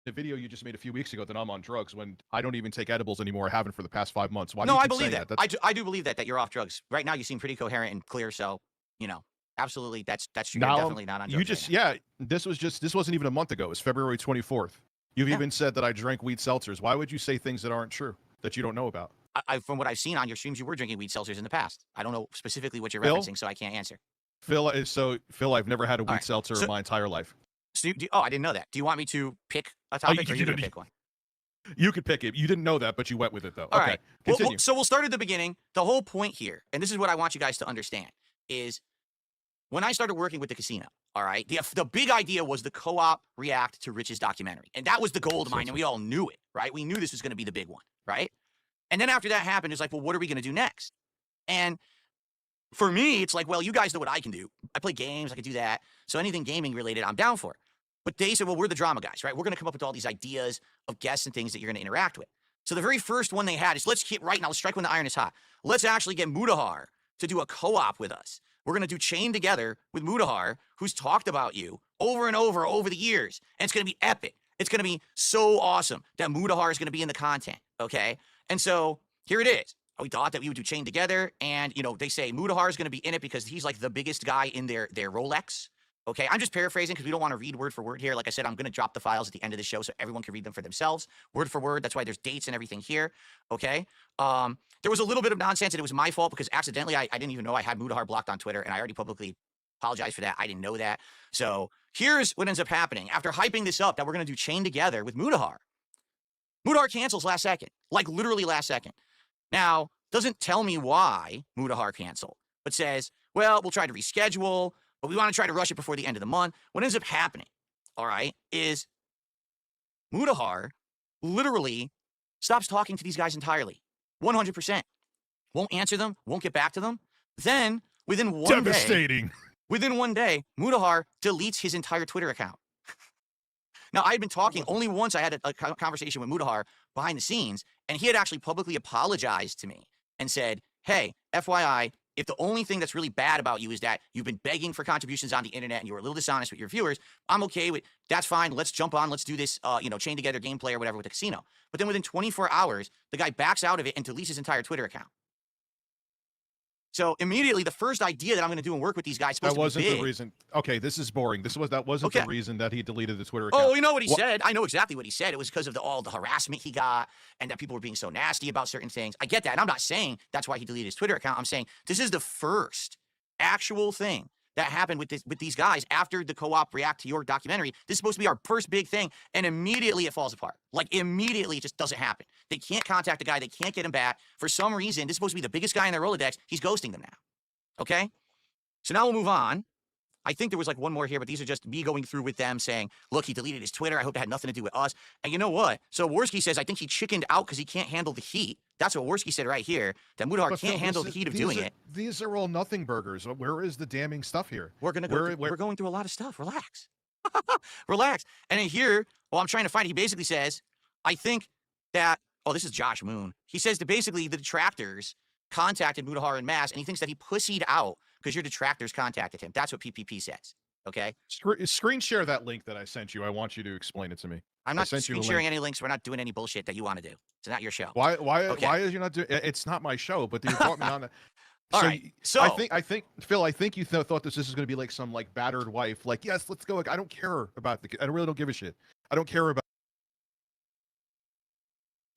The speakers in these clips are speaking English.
the video you just made a few weeks ago that I'm on drugs when I don't even take edibles anymore. I haven't for the past 5 months. Why do No, you I keep believe saying that. that? I do believe that you're off drugs. Right now, you seem pretty coherent and clear. So, you know, absolutely, that's true. You're Now definitely not on you drugs right just now. yeah. This wasn't even a month ago. It was February 24th. You've Yeah. even said that I drank weed seltzers. Why would you say things that aren't true that you don't know about? From what I've seen on your streams, you were drinking weed seltzers in the past. I don't know specifically what you're Phil, referencing, so I can't answer. Phil, I've never had a All weed right. seltzer in So, my entire life. oh, I didn't know that. Do you want me to pick a Oh, topic, or are you going to pick one? You could pick it. You didn't know that, but you went with it though. All Okay, right. continue. So we'll start at the beginning. The whole point here, and this is what I want you guys to understand, is when I started working with the casino, all right, the big idea was the co-op react to Rich's documentary. And that was the gold mine, and we all knew it, right? We knew this was going to be the big one, right? And then after that happened, it's like, well, what are we going to do next? And for me, it's like, well, you guys know what I can do. I play games, I can do that. So anything gaming related, I'm down for. But they said, well, we're the drama guys, right? We're going to come up with all these ideas of guests and things that you're going to interact with. So the very first one they had is, let's hit right now, let's strike when the iron is hot. Let's actually get Mudahar to do a co-op with us. We're going to do Chain Together with Mudahar, who's talked about you over and over the years. And it's going to be epic. It's going to be so awesome that Mudahar is going to be in the content, okay? And so here it is. We thought that we would do Chain Together, and, you know, they say Mudahar is going to be in it because he's like the biggest guy in their Rolex. Okay, I'm just paraphrasing because we don't want to read word for word here. Like I said, I'm going to drop the files at the end of the show so everyone can read them for themselves, word for word. That's why there's dates and everything here. Okay, there was a little bit of nonsense, and it was my fault because accidentally I didn't even know I had Mudahar blocked on Twitter, and I already publicly apologized for that. I didn't know that. So here's what ends up happening. After hyping this up that we're going to do Chain Together with Mudahar, Mudahar cancels last second, like literally last second. Now, doesn't tell me why Mudahar canceled, but says, well, we'll try to reschedule, but we want to try to rush it before the end of the month. What ends up happening, all right, is Mudahar literally stops talking to these guys entirely. 100%. Won't answer them, won't get back to them. Then, within one Devastating. within one day, Mudahar deletes his entire Twitter account. Now, I had been talking, only once I had a conversation with Mudahar behind the scenes, and he had actually publicly apologized to me and said, hey, FYI, if the only thing that's really bad about you is that you've been begging for contributions on the internet and you were a little dishonest with your viewers, I'm okay with, that's fine, let's jump on, let's do this, Chain Together gameplay or whatever with the casino. But then within 24 hours, the guy backs out of it and deletes his entire Twitter account. So immediately, the first idea that I'm going to do and work with these guys That wasn't the reason. Okay, this is boring. That wasn't the reason that he deleted the Twitter account. Oh, you know what he said? I know exactly what he said. It was because of all the harassment he got and that people were being so nasty about certain things. I get that. And I'm not saying that's why he deleted his Twitter account. I'm saying this is the first actual thing that happened with these guys after the co-op react to your documentary. This is supposed to be our first big thing, and immediately it falls apart. Like, immediately it just doesn't happen. They can't contact the guy. They can't get him back. For some reason, this is supposed to be the biggest guy in their Rolodex. He's ghosting them now. Okay? So now we'll move on. I think there was like one more here, but these are just me going through with them saying, look, he deleted his Twitter. I hope it had nothing to do with us. And you know what? So Worski says, I think he chickened out because he can't handle the heat. That's what Worski said right here, that Mudahar can't handle the heat of doing it. These are all nothing burgers. Where is the damning stuff here? We're going through a lot of stuff. Relax. Relax. And in here, well, I'm trying to find it. He basically says, I think that, oh, this is Josh Moon. He says that basically the detractors contacted Mudahar en masse, and he thinks that he pussied out because your detractors contacted him. That's what PPP says. Okay? Screen share that link that I sent you. I want you to explain it to me. I'm not screen sharing any links. We're not doing any bullshit that you want to do. It's not your show. Why is you not doing? It's not my show, but you brought me on that. All right. So I think Phil, I think you thought this is going to be like some like battered wife. Like, yes, let's go. I don't care about I really don't give a shit. I don't care about.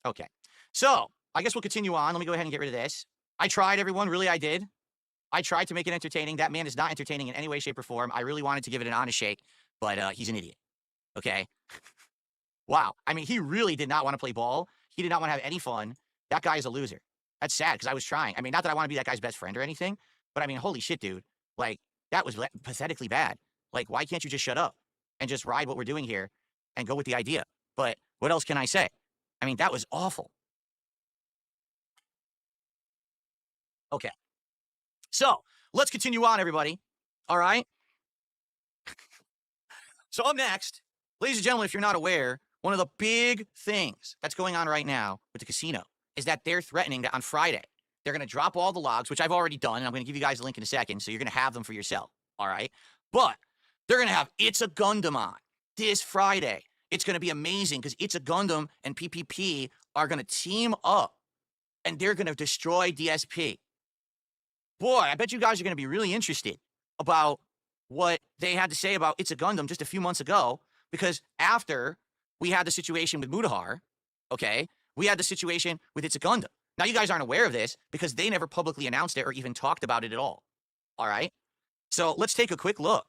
Okay. So I guess we'll continue on. Let me go ahead and get rid of this. I tried, everyone. Really, I did. I tried to make it entertaining. That man is not entertaining in any way, shape, or form. I really wanted to give it an honest shake, but he's an idiot. Okay? Wow. I mean, he really did not want to play ball. He did not want to have any fun. That guy is a loser. That's sad because I was trying. I mean, not that I want to be that guy's best friend or anything, but I mean, holy shit, dude. Like, that was pathetically bad. Like, why can't you just shut up and just ride what we're doing here and go with the idea? But what else can I say? I mean, that was awful. Okay. So let's continue on, everybody. All right. So up next, ladies and gentlemen, if you're not aware, one of the big things that's going on right now with the casino is that they're threatening that on Friday, they're going to drop all the logs, which I've already done, and I'm going to give you guys a link in a second, so you're going to have them for yourself. All right. But they're going to have It's a Gundam on this Friday. It's going to be amazing because It's a Gundam and PPP are going to team up and they're going to destroy DSP. Boy, I bet you guys are going to be really interested about what they had to say about It's a Gundam just a few months ago, because after we had the situation with Mutahar, okay, we had the situation with It's a Gundam. Now, you guys aren't aware of this because they never publicly announced it or even talked about it at all. All right? So let's take a quick look.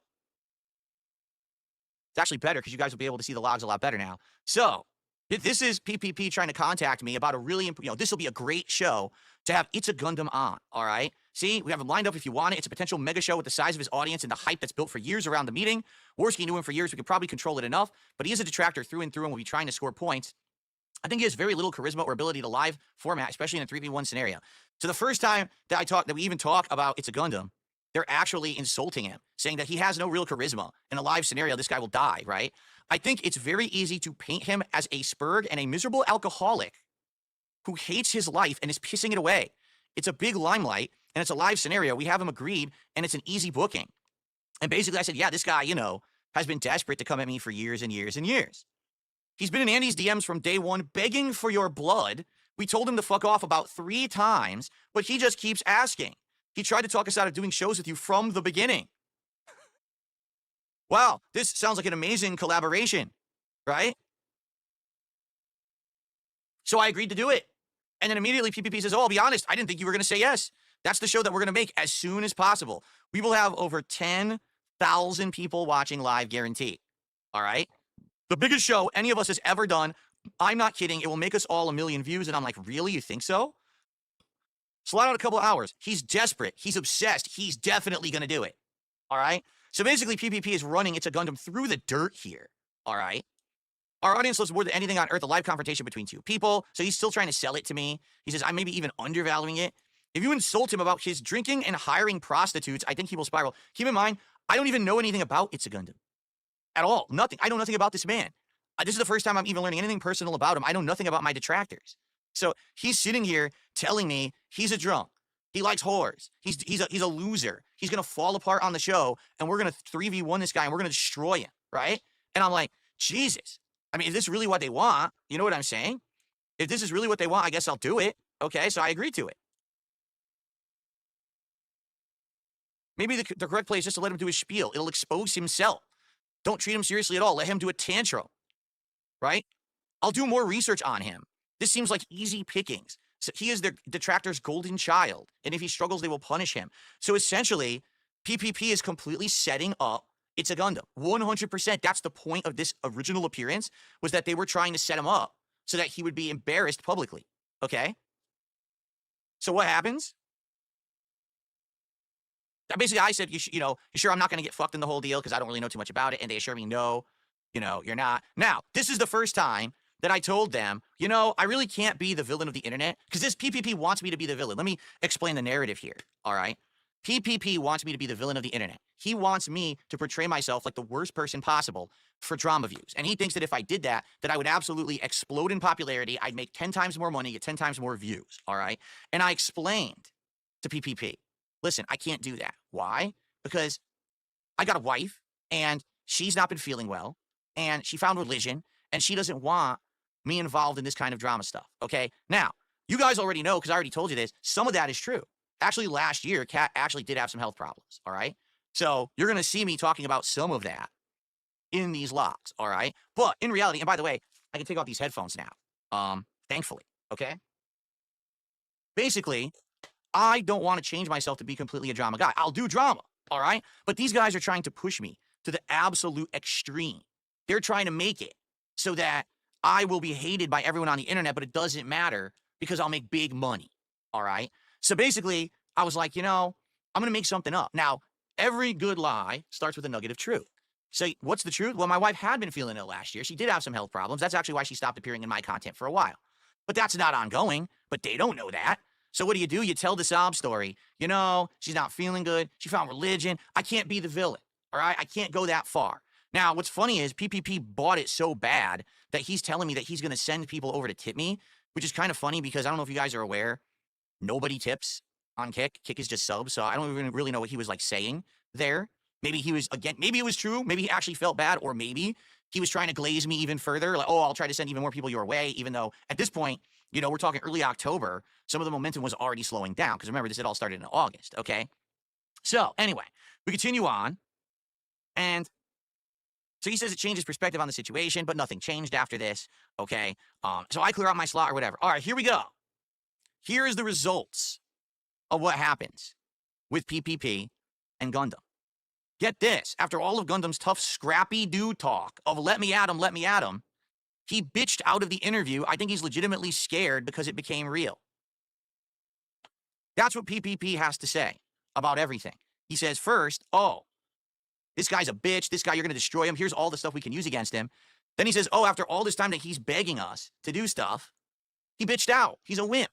It's actually better because you guys will be able to see the logs a lot better now. So this is PPP trying to contact me about a really, this will be a great show to have It's a Gundam on, all right? See, we have him lined up if you want it. It's a potential mega show with the size of his audience and the hype that's built for years around the meeting. Worski knew him for years. We could probably control it enough, but he is a detractor through and through and will be trying to score points. I think he has very little charisma or ability to live format, especially in a 3v1 scenario. So the first time that we even talk about It's a Gundam, they're actually insulting him, saying that he has no real charisma. In a live scenario, this guy will die, right? I think it's very easy to paint him as a spurg and a miserable alcoholic who hates his life and is pissing it away. It's a big limelight, and it's a live scenario. We have him agreed, and it's an easy booking. And basically, I said, yeah, this guy, has been desperate to come at me for years and years and years. He's been in Andy's DMs from day one, begging for your blood. We told him to fuck off about 3 times, but he just keeps asking. He tried to talk us out of doing shows with you from the beginning. Wow, this sounds like an amazing collaboration, right? So I agreed to do it. And then immediately PPP says, oh, I'll be honest, I didn't think you were going to say yes. That's the show that we're going to make as soon as possible. We will have over 10,000 people watching live, guaranteed. All right? The biggest show any of us has ever done. I'm not kidding. It will make us all 1 million views. And I'm like, really? You think so? Slide out a couple of hours. He's desperate. He's obsessed. He's definitely going to do it. All right? So basically, PPP is running It's a Gundam through the dirt here. All right? Our audience loves more than anything on earth a live confrontation between 2 people. So he's still trying to sell it to me. He says, I'm maybe even undervaluing it. If you insult him about his drinking and hiring prostitutes, I think he will spiral. Keep in mind, I don't even know anything about It's a Gundam. At all. Nothing. I know nothing about this man. This is the first time I'm even learning anything personal about him. I know nothing about my detractors. So he's sitting here telling me he's a drunk. He likes whores. He's a loser. He's going to fall apart on the show, and we're going to 3v1 this guy, and we're going to destroy him, right? And I'm like, Jesus. I mean, if this is really what they want, you know what I'm saying? If this is really what they want, I guess I'll do it. Okay, so I agreed to it. Maybe the correct play is just to let him do his spiel. It'll expose himself. Don't treat him seriously at all. Let him do a tantrum, right? I'll do more research on him. This seems like easy pickings. So he is their detractor's golden child, and if he struggles, they will punish him. So essentially, PPP is completely setting up It's a Gundam. 100%. That's the point of this original appearance, was that they were trying to set him up so that he would be embarrassed publicly, okay? So what happens? Basically, I said, you sure I'm not going to get fucked in the whole deal because I don't really know too much about it, and they assure me, no, you're not. Now, this is the first time that I told them, I really can't be the villain of the internet because this PPP wants me to be the villain. Let me explain the narrative here, all right? PPP wants me to be the villain of the internet. He wants me to portray myself like the worst person possible for drama views. And he thinks that if I did that I would absolutely explode in popularity. I'd make 10 times more money, get 10 times more views, all right? And I explained to PPP, listen, I can't do that. Why? Because I got a wife, and she's not been feeling well, and she found religion, and she doesn't want me involved in this kind of drama stuff, okay? Now, you guys already know, because I already told you this, some of that is true. Actually, last year, Kat actually did have some health problems, all right? So you're going to see me talking about some of that in these logs, all right? But in reality, and by the way, I can take off these headphones now, thankfully, okay? Basically, I don't want to change myself to be completely a drama guy. I'll do drama, all right? But these guys are trying to push me to the absolute extreme. They're trying to make it so that I will be hated by everyone on the internet, but it doesn't matter because I'll make big money, all right? So basically, I was like, I'm going to make something up. Now, every good lie starts with a nugget of truth. So what's the truth? Well, my wife had been feeling ill last year. She did have some health problems. That's actually why she stopped appearing in my content for a while. But that's not ongoing, but they don't know that. So what do? You tell the sob story. She's not feeling good. She found religion. I can't be the villain, all right? I can't go that far. Now, what's funny is PPP bought it so bad that he's telling me that he's going to send people over to tip me, which is kind of funny because I don't know if you guys are aware, nobody tips on Kick. Kick is just subs, so I don't even really know what he was saying there. Maybe he was, maybe it was true. Maybe he actually felt bad, or maybe he was trying to glaze me even further. Like, oh, I'll try to send even more people your way, even though at this point, you know, we're talking early October. Some of the momentum was already slowing down because remember, this had all started in August, okay? So anyway, we continue on. And so he says it changes perspective on the situation, but nothing changed after this, okay? So I clear out my slot or whatever. All right, here we go. Here is the results of what happens with PPP and Gundam. Get this. After all of Gundam's tough, scrappy dude talk of let me at him, he bitched out of the interview. I think he's legitimately scared because it became real. That's what PPP has to say about everything. He says, first, oh, this guy's a bitch. This guy, you're going to destroy him. Here's all the stuff we can use against him. Then he says, oh, after all this time that he's begging us to do stuff, he bitched out. He's a wimp.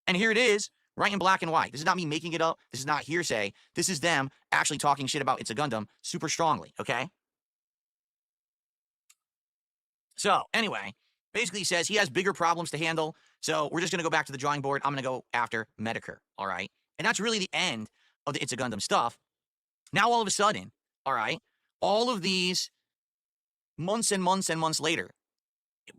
And here it is, right in black and white. This is not me making it up. This is not hearsay. This is them actually talking shit about It's a Gundam super strongly, okay? So, anyway, basically he says he has bigger problems to handle, so we're just going to go back to the drawing board. I'm going to go after Medicare, all right? And that's really the end of the It's a Gundam stuff. Now, all of a sudden, all right, all of these months and months and months later,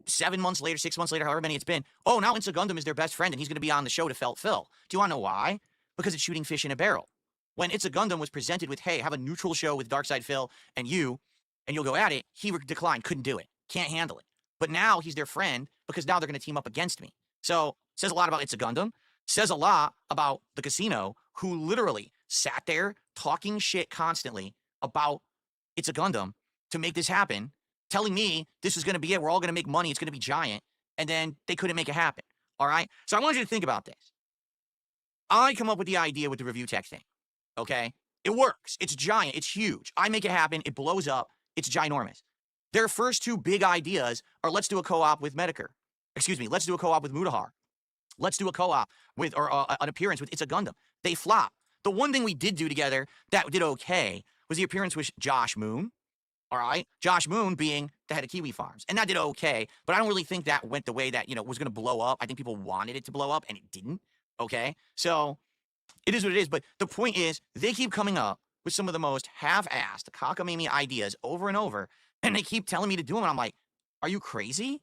7 months later, 6 months later, however many it's been, oh, now It's a Gundam is their best friend, and he's going to be on the show to felt Phil. Do you want to know why? Because it's shooting fish in a barrel. When It's a Gundam was presented with, hey, have a neutral show with Darkside Phil and you'll go at it, he declined, couldn't do it, can't handle it. But now he's their friend because now they're going to team up against me. So, says a lot about It's a Gundam, says a lot about the casino, who literally sat there talking shit constantly about It's a Gundam to make this happen, telling me this is going to be it. We're all going to make money. It's going to be giant. And then they couldn't make it happen. All right. So I want you to think about this. I come up with the idea with the review tech thing. Okay. It works. It's giant. It's huge. I make it happen. It blows up. It's ginormous. Their first two big ideas are let's do a co-op with Medicare. Excuse me. Let's do a co-op with Mutahar. Let's do a co-op with, or an appearance with It's a Gundam. They flop. The one thing we did do together that did okay was the appearance with Josh Moon. All right. Josh Moon being the head of Kiwi Farms. And that did okay, but I don't really think that went the way that, was going to blow up. I think people wanted it to blow up and it didn't. Okay. So it is what it is. But the point is they keep coming up with some of the most half-assed, cockamamie ideas over and over. And they keep telling me to do them. And I'm like, are you crazy?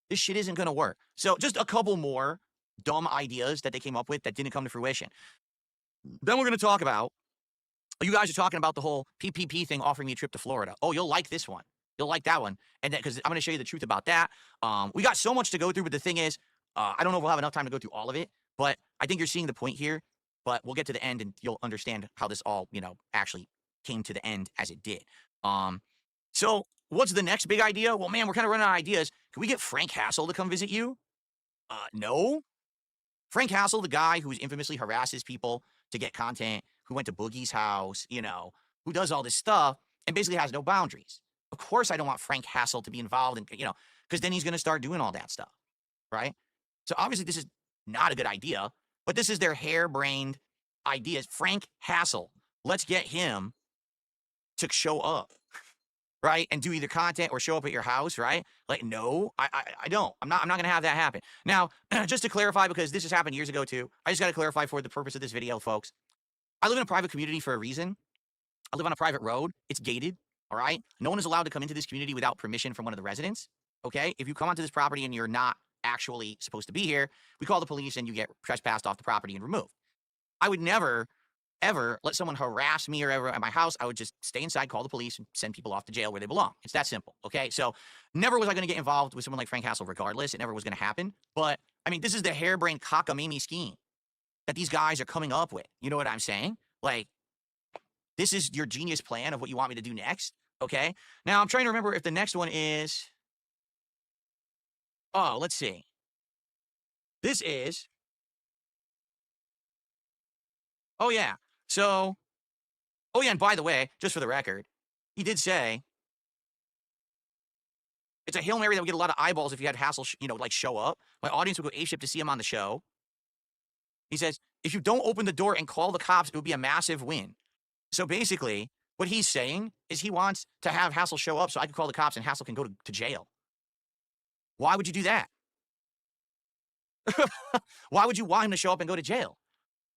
This shit isn't going to work. So just a couple more dumb ideas that they came up with that didn't come to fruition. Then we're going to talk about, you guys are talking about the whole PPP thing offering me a trip to Florida. Oh, you'll like this one. You'll like that one. And because I'm going to show you the truth about that. We got so much to go through, but the thing is, I don't know if we'll have enough time to go through all of it, but I think you're seeing the point here. But we'll get to the end and you'll understand how this all, actually came to the end as it did. So what's the next big idea? Well, man, we're kind of running out of ideas. Can we get Frank Hassel to come visit you? No. Frank Hassel, the guy who infamously harasses people to get content, who went to Boogie's house, who does all this stuff and basically has no boundaries. Of course, I don't want Frank Hassel to be involved in, because then he's going to start doing all that stuff, right? So obviously this is not a good idea, but this is their harebrained ideas. Frank Hassel, let's get him to show up, right? And do either content or show up at your house, right? Like, no, I don't. I'm not going to have that happen. Now, just to clarify, because this has happened years ago too, I just got to clarify for the purpose of this video, folks. I live in a private community for a reason. I live on a private road. It's gated, all right? No one is allowed to come into this community without permission from one of the residents, okay? If you come onto this property and you're not actually supposed to be here, we call the police and you get trespassed off the property and removed. I would never, ever let someone harass me or ever at my house. I would just stay inside, call the police, and send people off to jail where they belong. It's that simple, okay? So never was I going to get involved with someone like Frank Hassel regardless. It never was going to happen. But, I mean, this is the harebrained cockamamie scheme that these guys are coming up with. You know what I'm saying? Like, this is your genius plan of what you want me to do next, okay? Now, I'm trying to remember if the next one is... Oh, let's see. This is... Oh, yeah. So... Oh, yeah, and by the way, just for the record, he did say... It's a Hail Mary that would get a lot of eyeballs if you had Hassel, show up. My audience would go apeshit to see him on the show. He says, if you don't open the door and call the cops, it would be a massive win. So basically, what he's saying is he wants to have Hassel show up so I can call the cops and Hassel can go to jail. Why would you do that? Why would you want him to show up and go to jail?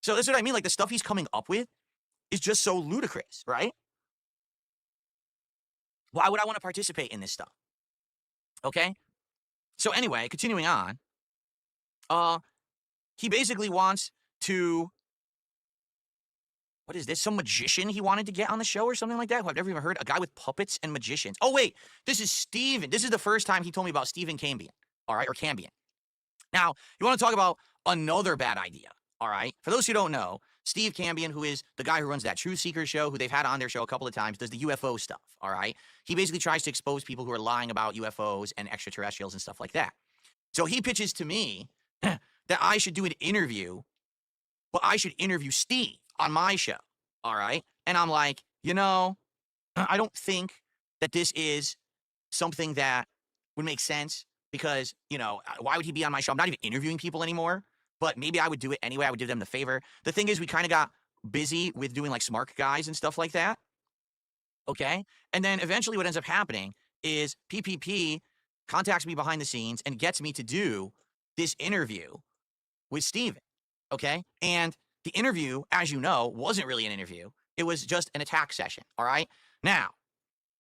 So that's what I mean. Like, the stuff he's coming up with is just so ludicrous, right? Why would I want to participate in this stuff? Okay? So anyway, continuing on, he basically wants to, what is this? Some magician he wanted to get on the show or something like that, who I've never even heard. A guy with puppets and magicians. Oh, wait, this is Steven. This is the first time he told me about Stephen Cambion, all right, or Cambion. Now, you want to talk about another bad idea, all right? For those who don't know, Steve Cambion, who is the guy who runs that Truth Seeker show, who they've had on their show a couple of times, does the UFO stuff, all right? He basically tries to expose people who are lying about UFOs and extraterrestrials and stuff like that. So he pitches to me that I should do an interview, but I should interview Steve on my show, all right? And I'm like, you know, I don't think that this is something that would make sense because, you know, why would he be on my show? I'm not even interviewing people anymore, but maybe I would do it anyway. I would do them the favor. The thing is, we kind of got busy with doing like smart guys and stuff like that, okay? And then eventually what ends up happening is PPP contacts me behind the scenes and gets me to do this interview with Steven, okay? And the interview, as you know, wasn't really an interview. It was just an attack session, all right? Now,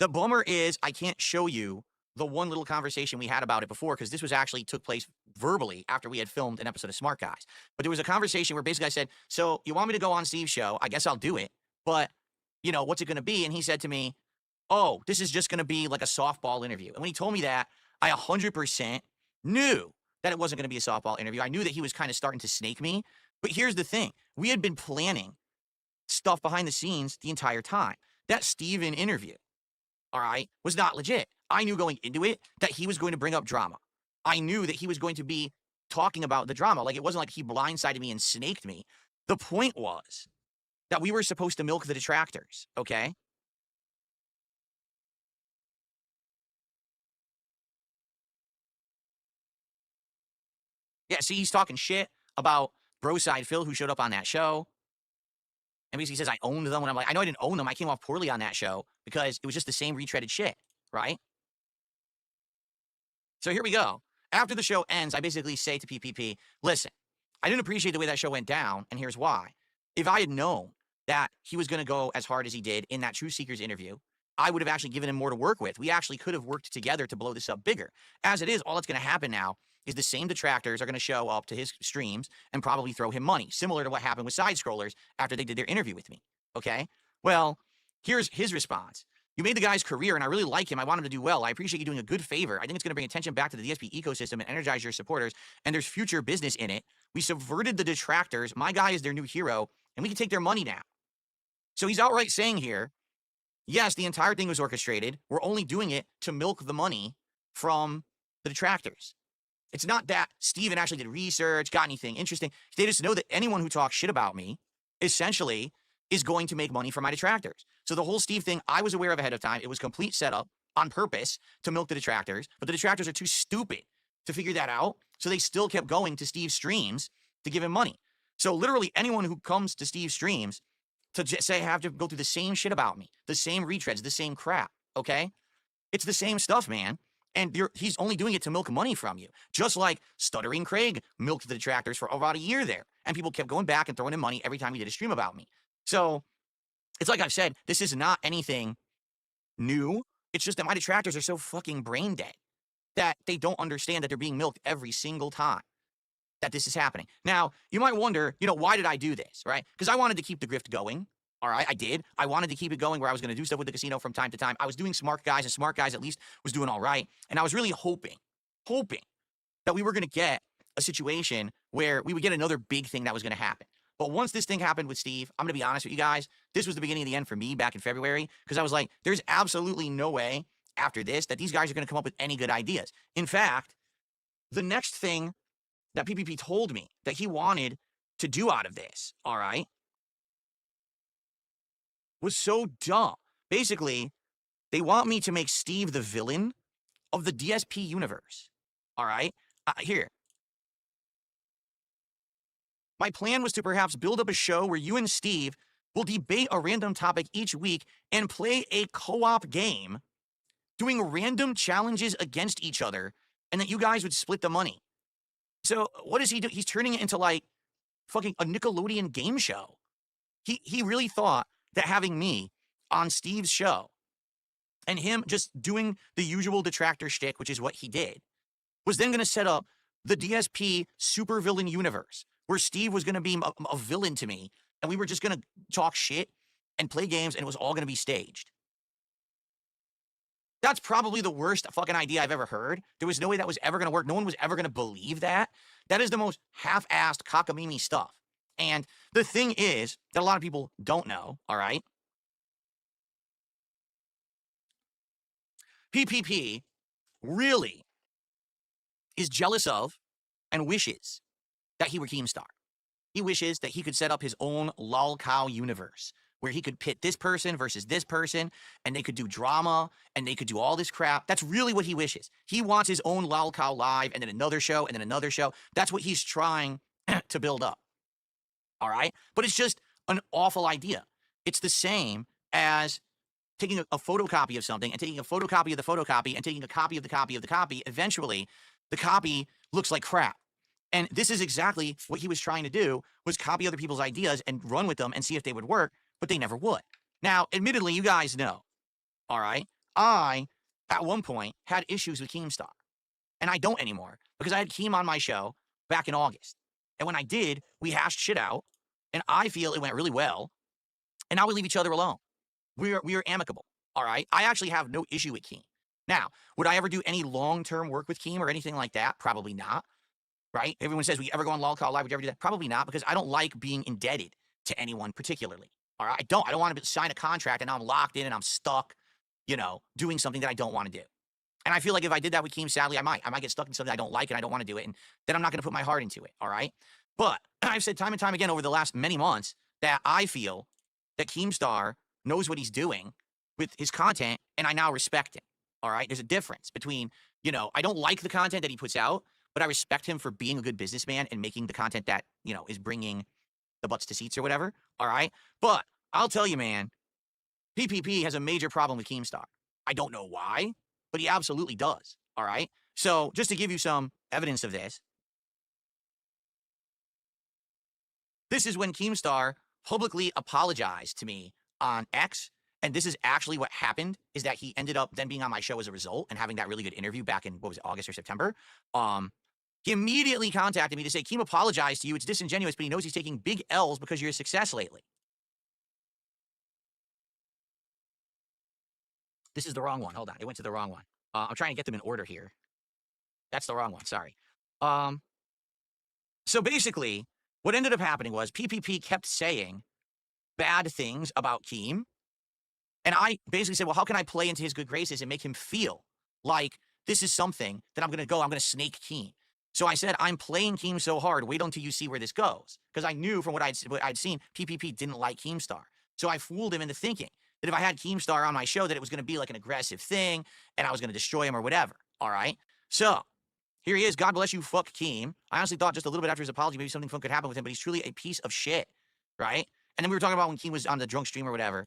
the bummer is I can't show you the one little conversation we had about it before because this was actually took place verbally after we had filmed an episode of Smart Guys. But there was a conversation where basically I said, so you want me to go on Steve's show? I guess I'll do it. But, you know, what's it going to be? And he said to me, oh, this is just going to be like a softball interview. And when he told me that, I 100% knew that it wasn't going to be a softball interview. I knew that he was kind of starting to snake me. But here's the thing. We had been planning stuff behind the scenes the entire time. That Steven interview, all right, was not legit. I knew going into it that he was going to bring up drama. I knew that he was going to be talking about the drama. Like, it wasn't like he blindsided me and snaked me. The point was that we were supposed to milk the detractors, okay? Yeah, see, he's talking shit about Broside Phil, who showed up on that show. And basically says I owned them. And I'm like, I know I didn't own them. I came off poorly on that show because it was just the same retreaded shit, right? So here we go. After the show ends, I basically say to PPP, listen, I didn't appreciate the way that show went down, and here's why. If I had known that he was going to go as hard as he did in that True Seekers interview, I would have actually given him more to work with. We actually could have worked together to blow this up bigger. As it is, all that's going to happen now is the same detractors are going to show up to his streams and probably throw him money, similar to what happened with Side Scrollers after they did their interview with me, okay? Well, here's his response. You made the guy's career, and I really like him. I want him to do well. I appreciate you doing a good favor. I think it's going to bring attention back to the DSP ecosystem and energize your supporters, and there's future business in it. We subverted the detractors. My guy is their new hero, and we can take their money now. So he's outright saying here, yes, the entire thing was orchestrated. We're only doing it to milk the money from the detractors. It's not that Steven actually did research, got anything interesting. They just know that anyone who talks shit about me, essentially, is going to make money from my detractors. So the whole Steve thing, I was aware of ahead of time. It was complete setup on purpose to milk the detractors, but the detractors are too stupid to figure that out, so they still kept going to Steve's streams to give him money. So literally anyone who comes to Steve's streams to just say have to go through the same shit about me, the same retreads, the same crap, okay? It's the same stuff, man. And he's only doing it to milk money from you. Just like Stuttering Craig milked the detractors for about a year there. And people kept going back and throwing in money every time he did a stream about me. So it's like I've said, this is not anything new. It's just that my detractors are so fucking brain dead that they don't understand that they're being milked every single time that this is happening. Now, you might wonder, you know, why did I do this, right? Because I wanted to keep the grift going. All right, I did. I wanted to keep it going where I was going to do stuff with the casino from time to time. I was doing Smart Guys, and Smart Guys at least was doing all right. And I was really hoping that we were going to get a situation where we would get another big thing that was going to happen. But once this thing happened with Steve, I'm going to be honest with you guys, this was the beginning of the end for me back in February, because I was like, there's absolutely no way after this that these guys are going to come up with any good ideas. In fact, the next thing that PPP told me that he wanted to do out of this, all right, was so dumb. Basically, they want me to make Steve the villain of the DSP universe. All right? Here. My plan was to perhaps build up a show where you and Steve will debate a random topic each week and play a co-op game, doing random challenges against each other, and that you guys would split the money. So what does he do? He's turning it into like fucking a Nickelodeon game show. He really thought that having me on Steve's show and him just doing the usual detractor shtick, which is what he did, was then going to set up the DSP supervillain universe where Steve was going to be a villain to me, and we were just going to talk shit and play games, and it was all going to be staged. That's probably the worst fucking idea I've ever heard. There was no way that was ever going to work. No one was ever going to believe that. That is the most half-assed cockamamie stuff. And the thing is that a lot of people don't know, all right? PPP really is jealous of and wishes that he were Keemstar. He wishes that he could set up his own lolcow universe where he could pit this person versus this person, and they could do drama, and they could do all this crap. That's really what he wishes. He wants his own lolcow live, and then another show, and then another show. That's what he's trying to build up. All right? But it's just an awful idea. It's the same as taking a photocopy of something and taking a photocopy of the photocopy and taking a copy of the copy of the copy. Eventually, the copy looks like crap. And this is exactly what he was trying to do, was copy other people's ideas and run with them and see if they would work, but they never would. Now, admittedly, you guys know, all right, I, at one point, had issues with Keemstar. And I don't anymore, because I had Keem on my show back in August. And when I did, we hashed shit out, and I feel it went really well, and now we leave each other alone. We are amicable, all right? I actually have no issue with Keem. Now, would I ever do any long-term work with Keem or anything like that? Probably not, right? Everyone says, would you ever go on LOLCAL Live? Would you ever do that? Probably not, because I don't like being indebted to anyone particularly, all right? I don't want to sign a contract, and now I'm locked in, and I'm stuck, you know, doing something that I don't want to do. And I feel like if I did that with Keem, sadly, I might get stuck in something I don't like, and I don't want to do it, and then I'm not going to put my heart into it, all right? But I've said time and time again over the last many months that I feel that Keemstar knows what he's doing with his content, and I now respect him, all right? There's a difference between, you know, I don't like the content that he puts out, but I respect him for being a good businessman and making the content that, you know, is bringing the butts to seats or whatever, all right? But I'll tell you, man, PPP has a major problem with Keemstar. I don't know why, but he absolutely does, all right? So just to give you some evidence of this, this is when Keemstar publicly apologized to me on X, and this is actually what happened, is that he ended up then being on my show as a result and having that really good interview back in, what was it, August or September. He immediately contacted me to say, Keem apologized to you. It's disingenuous, but he knows he's taking big L's because you're a success lately. This is the wrong one. Hold on. It went to the wrong one. I'm trying to get them in order here. That's the wrong one. Sorry. So basically, what ended up happening was PPP kept saying bad things about Keem. And I basically said, well, how can I play into his good graces and make him feel like this is something that I'm going to snake Keem? So I said, I'm playing Keem so hard, wait until you see where this goes. Because I knew from what I'd seen, PPP didn't like Keemstar. So I fooled him into thinking that if I had Keemstar on my show, that it was going to be like an aggressive thing, and I was going to destroy him or whatever, all right? So here he is, God bless you, fuck Keem. I honestly thought just a little bit after his apology, maybe something fun could happen with him, but he's truly a piece of shit, right? And then we were talking about when Keem was on the drunk stream or whatever.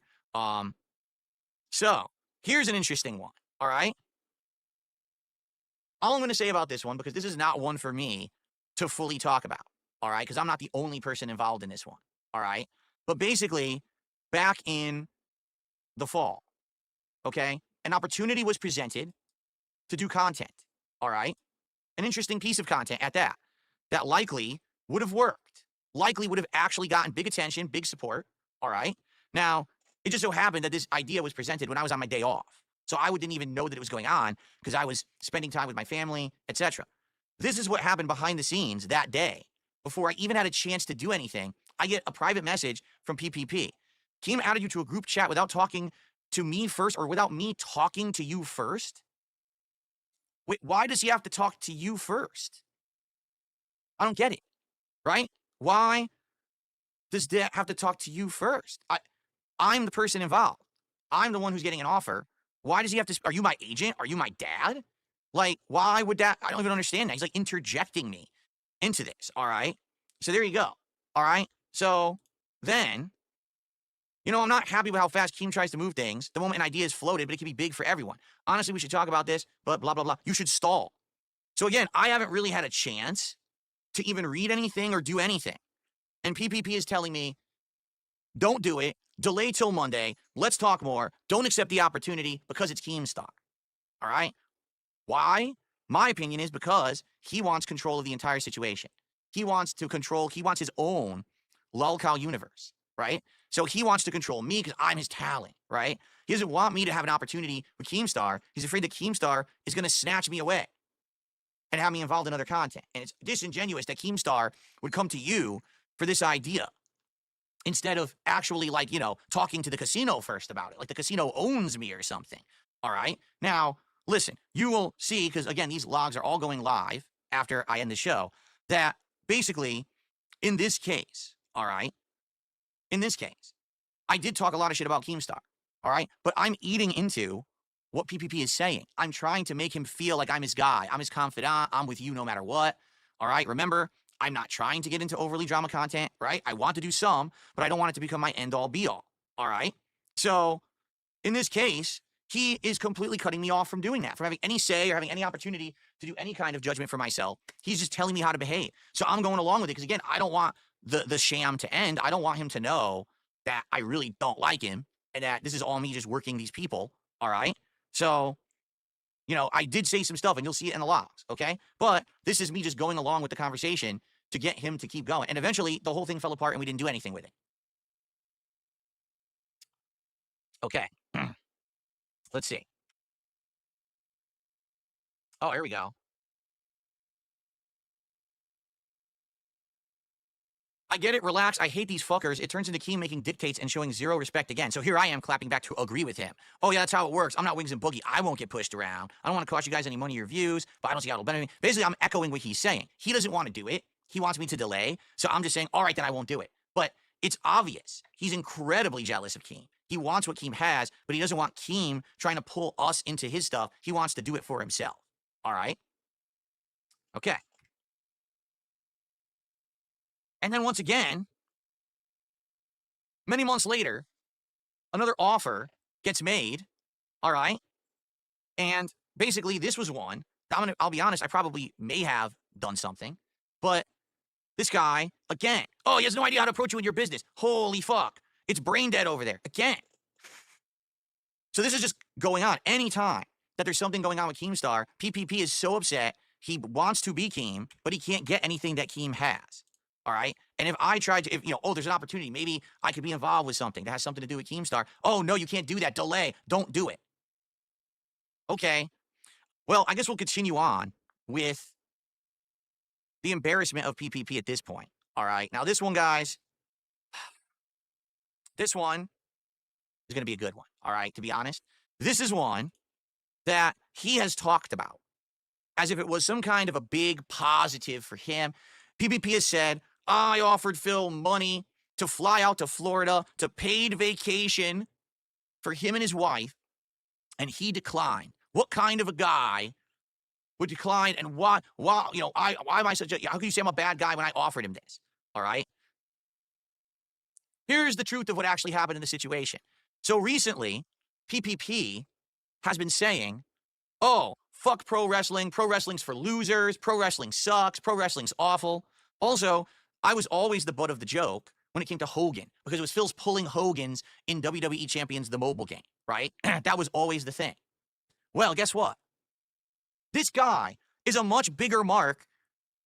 So here's an interesting one, all right? All I'm going to say about this one, because this is not one for me to fully talk about, all right? Because I'm not the only person involved in this one, all right? But basically, back in the fall, okay, an opportunity was presented to do content, all right? An interesting piece of content at that, that likely would have worked, likely would have actually gotten big attention, big support, all right? Now, it just so happened that this idea was presented when I was on my day off. So I didn't even know that it was going on because I was spending time with my family, etc. This is what happened behind the scenes that day. Before I even had a chance to do anything, I get a private message from PPP. Keem added you to a group chat without talking to me first, or without me talking to you first? Wait, why does he have to talk to you first? I don't get it, right? Why does that have to talk to you first? I'm the person involved. I'm the one who's getting an offer. Why does he have to? Are you my agent? Are you my dad? Like, why would that? I don't even understand that. He's like interjecting me into this. All right. So there you go. All right. So then, you know, I'm not happy with how fast Keem tries to move things. The moment an idea is floated, but it can be big for everyone. Honestly, we should talk about this, but blah, blah, blah. You should stall. So again, I haven't really had a chance to even read anything or do anything. And PPP is telling me Don't do it. Delay till Monday. Let's talk more. Don't accept the opportunity because it's Keemstar. All right? Why? My opinion is because he wants control of the entire situation. He wants to control, he wants his own lolcow universe, right? So he wants to control me because I'm his talent, right? He doesn't want me to have an opportunity with Keemstar. He's afraid that Keemstar is going to snatch me away and have me involved in other content. And it's disingenuous that Keemstar would come to you for this idea instead of actually, like, you know, talking to the casino first about it. Like the casino owns me or something. All right? Now, listen, you will see, because again, these logs are all going live after I end the show, that basically in this case, all right, in this case, I did talk a lot of shit about Keemstar, all right, but I'm eating into what PPP is saying. I'm trying to make him feel like I'm his guy. I'm his confidant. I'm with you no matter what, all right? Remember, I'm not trying to get into overly drama content, right? I want to do some, but I don't want it to become my end-all be-all, all right? So in this case, he is completely cutting me off from doing that, from having any say or having any opportunity to do any kind of judgment for myself. He's just telling me how to behave. So I'm going along with it because, again, I don't want the sham to end. I don't want him to know that I really don't like him and that this is all me just working these people, all right? So, you know, I did say some stuff, and you'll see it in the logs, okay? But this is me just going along with the conversation to get him to keep going. And eventually, the whole thing fell apart, and we didn't do anything with it. Okay. Let's see. Oh, here we go. I get it. Relax. I hate these fuckers. It turns into Keem making dictates and showing zero respect again. So here I am clapping back to agree with him. Oh, yeah, that's how it works. I'm not Wings and Boogie. I won't get pushed around. I don't want to cost you guys any money or views, but I don't see how it'll benefit me. Basically, I'm echoing what he's saying. He doesn't want to do it. He wants me to delay. So I'm just saying, all right, then I won't do it. But it's obvious. He's incredibly jealous of Keem. He wants what Keem has, but he doesn't want Keem trying to pull us into his stuff. He wants to do it for himself. All right? Okay. And then once again, many months later, another offer gets made, all right? And basically, this was one. I'll be honest, I probably may have done something, but this guy, again, oh, he has no idea how to approach you in your business. Holy fuck. It's brain dead over there. Again. So this is just going on. Anytime that there's something going on with Keemstar, PPP is so upset. He wants to be Keem, but he can't get anything that Keem has. All right. And if I tried to, oh, there's an opportunity, maybe I could be involved with something that has something to do with Keemstar. Oh, no, you can't do that. Delay. Don't do it. Okay. Well, I guess we'll continue on with the embarrassment of PPP at this point. All right. Now, this one, guys, this one is going to be a good one. All right. To be honest, this is one that he has talked about as if it was some kind of a big positive for him. PPP has said, I offered Phil money to fly out to Florida to paid vacation for him and his wife, and he declined. What kind of a guy would decline, and why am I such a, how can you say I'm a bad guy when I offered him this? All right. Here's the truth of what actually happened in the situation. So recently, PPP has been saying, oh, fuck pro wrestling. Pro wrestling's for losers. Pro wrestling sucks. Pro wrestling's awful. Also, I was always the butt of the joke when it came to Hogan, because it was Phil's pulling Hogan's in WWE Champions the mobile game, right? That was always the thing. Well, guess what? This guy is a much bigger mark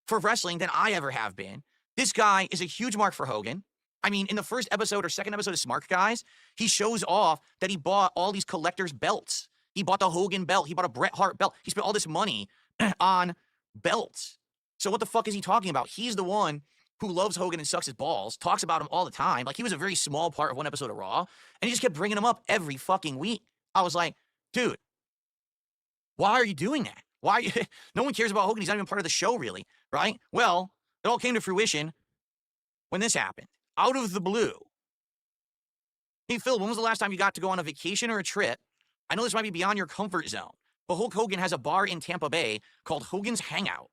for wrestling than I ever have been. This guy is a huge mark for Hogan. I mean, in the first episode or second episode of Smart Guys, he shows off that he bought all these collector's belts. He bought the Hogan belt. He bought a Bret Hart belt. He spent all this money on belts. So what the fuck is he talking about? He's the one who loves Hogan and sucks his balls, talks about him all the time. Like, he was a very small part of one episode of Raw, and he just kept bringing him up every fucking week. I was like, dude, why are you doing that? Why are you? No one cares about Hogan. He's not even part of the show, really, right? Well, it all came to fruition when this happened. Out of the blue. Hey, Phil, when was the last time you got to go on a vacation or a trip? I know this might be beyond your comfort zone, but Hulk Hogan has a bar in Tampa Bay called Hogan's Hangout.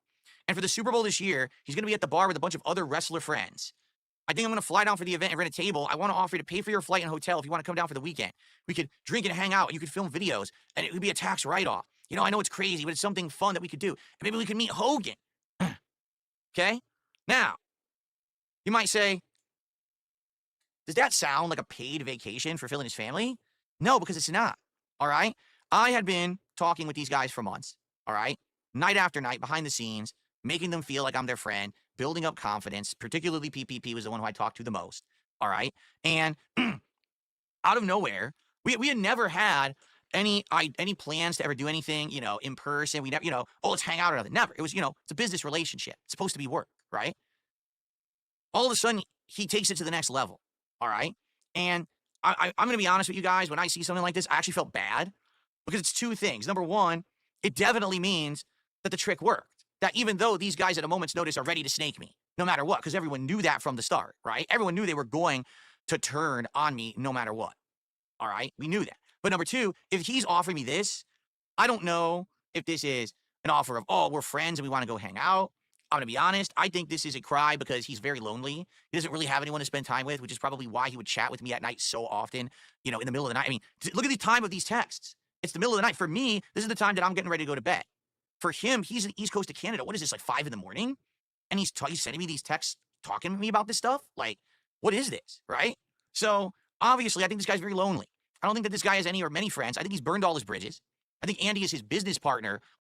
And for the Super Bowl this year, he's going to be at the bar with a bunch of other wrestler friends. I think I'm going to fly down for the event and rent a table. I want to offer you to pay for your flight and hotel if you want to come down for the weekend. We could drink and hang out. You could film videos, and it would be a tax write-off. You know, I know it's crazy, but it's something fun that we could do. And maybe we could meet Hogan. Okay? Now, you might say, Does that sound like a paid vacation for Phil and his family? No, because it's not. All right. I had been talking with these guys for months. All right. Night after night, behind the scenes, making them feel like I'm their friend, building up confidence. Particularly PPP was the one who I talked to the most. All right. And out of nowhere, we had never had any plans to ever do anything, in person. We never, oh, let's hang out or nothing. Never. It was, it's a business relationship. It's supposed to be work, right? All of a sudden, he takes it to the next level. All right. And I'm going to be honest with you guys. When I see something like this, I actually felt bad because it's two things. Number one, it definitely means that the trick worked. That even though these guys at a moment's notice are ready to snake me, no matter what, because everyone knew that from the start, right? Everyone knew they were going to turn on me no matter what. All right. We knew that. But number two, if he's offering me this, I don't know if this is an offer of, oh, we're friends and we want to go hang out. I'm going to be honest. I think this is a cry because he's very lonely. He doesn't really have anyone to spend time with, which is probably why he would chat with me at night so often, in the middle of the night. I mean, look at the time of these texts. It's the middle of the night. For me, this is the time that I'm getting ready to go to bed. For him, he's in the East Coast of Canada. What is this, like 5 a.m? And he's sending me these texts talking to me about this stuff? Like, what is this, right? So, obviously, I think this guy's very lonely. I don't think that this guy has any or many friends. I think he's burned all his bridges. I think Andy is his business partner